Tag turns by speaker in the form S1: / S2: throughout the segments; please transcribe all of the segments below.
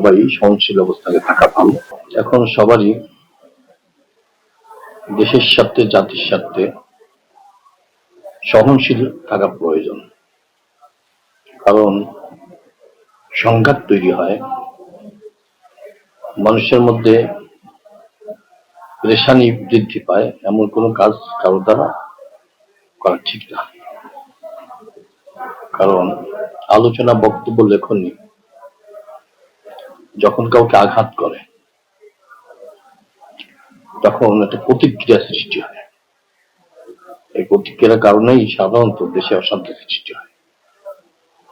S1: সবাই সহনশীল অবস্থানে থাকা ভালো। এখন সবারই দেশের স্বার্থে, জাতির স্বার্থে সহনশীল থাকা প্রয়োজন। কারণ সংঘাত তৈরি হয়, মানুষের মধ্যে পেরেশানি বৃদ্ধি পায়, এমন কোনো কাজ কারো দ্বারা করা ঠিক না। কারণ আলোচনা, বক্তব্য, লেখনী যখন কাউকে আঘাত করে তখন একটা প্রতিক্রিয়া সৃষ্টি হয়। এই প্রতিক্রিয়ার কারণেই সাধারণত দেশে অশান্তি সৃষ্টি হয়।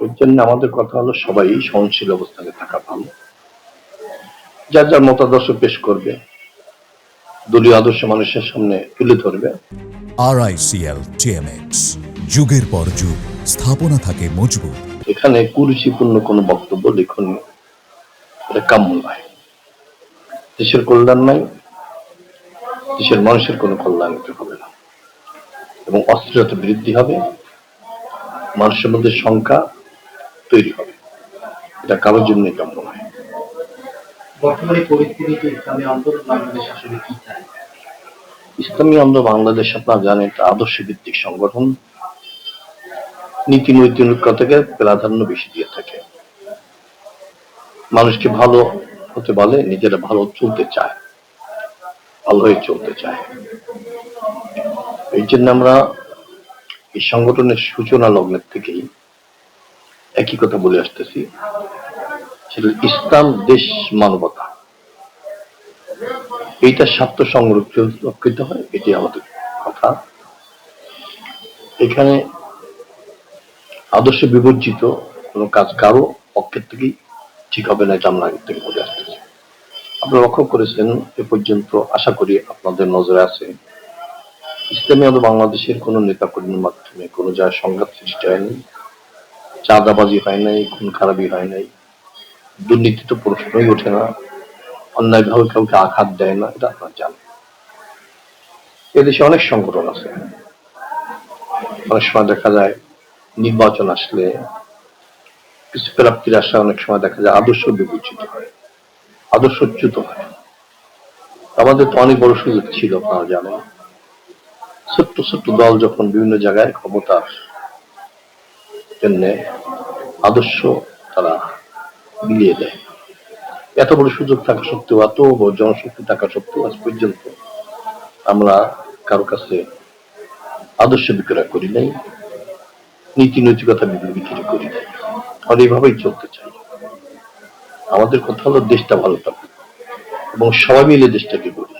S1: এর জন্য আমাদের কথা হলো সবাই সহনশীল অবস্থানে থাকা ভালো। যার যার মতাদর্শ পেশ করবে, দলীয় আদর্শ মানুষের সামনে তুলে ধরবে।
S2: RICL TMX, যুগের পর যুগ স্থাপনা থাকে মজবুত।
S1: এখানে কুরুচিপূর্ণ কোনো বক্তব্য, লেখনী এটা কাম্য নয়। দেশের কল্যাণ নাই, দেশের মানুষের কোনো কল্যাণ হবে না, এবং অস্থিরতা বৃদ্ধি হবে, মানুষের মধ্যে শঙ্কা তৈরি হবে। এটা কারোর জন্য কাম্য নয়।
S3: বর্তমানে পরিস্থিতিতে ইসলামী আন্দোলন বাংলাদেশ আসলে কি চায়?
S1: ইসলামী আন্দোলন বাংলাদেশ, আপনারা জানেন, একটা আদর্শ ভিত্তিক সংগঠন। নীতি নৈতিকতাকে প্রাধান্য বেশি দিয়ে থাকে। মানুষকে ভালো হতে বলে, নিজেরা ভালো চলতে চায়, ভালো হয়ে চলতে চায়। এই জন্য আমরা এই সংগঠনের সূচনা লগ্নের থেকেই একই কথা বলে আসতেছি, সেটা ইসলাম, দেশ, মানবতা, এইটা স্বার্থ সংরক্ষিত হয়, এটি আমাদের কথা। এখানে আদর্শ বিবর্জিত কোনো কাজ কারো পক্ষের থেকেই ঠিক হবে না, এটা আমরা আগে থেকে বলে আসতেছি। আপনারা লক্ষ্য করেছেন এ পর্যন্ত, আশা করি আপনাদের নজরে আছে, ইসলামী আন্দোলন বাংলাদেশের কোন নেতা কর্মীর মাধ্যমে কোনো জায়গায় সংঘাত সৃষ্টি হয়নি, চাঁদাবাজি হয় নাই, খুন খারাপি হয় নাই, দুর্নীতি তো প্রশ্নই ওঠে না, অন্যায়ভাবে কাউকে আঘাত দেয় না, এটা আপনারা জানেন। এদেশে অনেক সংগঠন আছে, অনেক সময় দেখা যায় নির্বাচন আসলে কিছু প্রাপ্তির আশা, অনেক সময় দেখা যায় আদর্শ বিবেচিত হয়, আদর্শচ্যুত হয়। আমাদের তো অনেক বড় সুযোগ ছিল, আপনারা জানেন। ছোট্ট ছোট্ট দল যখন বিভিন্ন জায়গায় ক্ষমতার জন্য আদর্শ তারা বিলিয়ে দেয়, এত বড় সুযোগ থাকা সত্ত্বেও, এত বড় জনশক্তি থাকা সত্ত্বেও আজ পর্যন্ত আমরা কারো কাছে আদর্শ বিক্রয় করি নাই, নীতি নৈতিকতা বিক্রি করি নাই। আর এইভাবেই চলতে চাই। আমাদের কথা হলো দেশটা ভালো থাকুক এবং সবাই মিলে দেশটাকে গড়ি।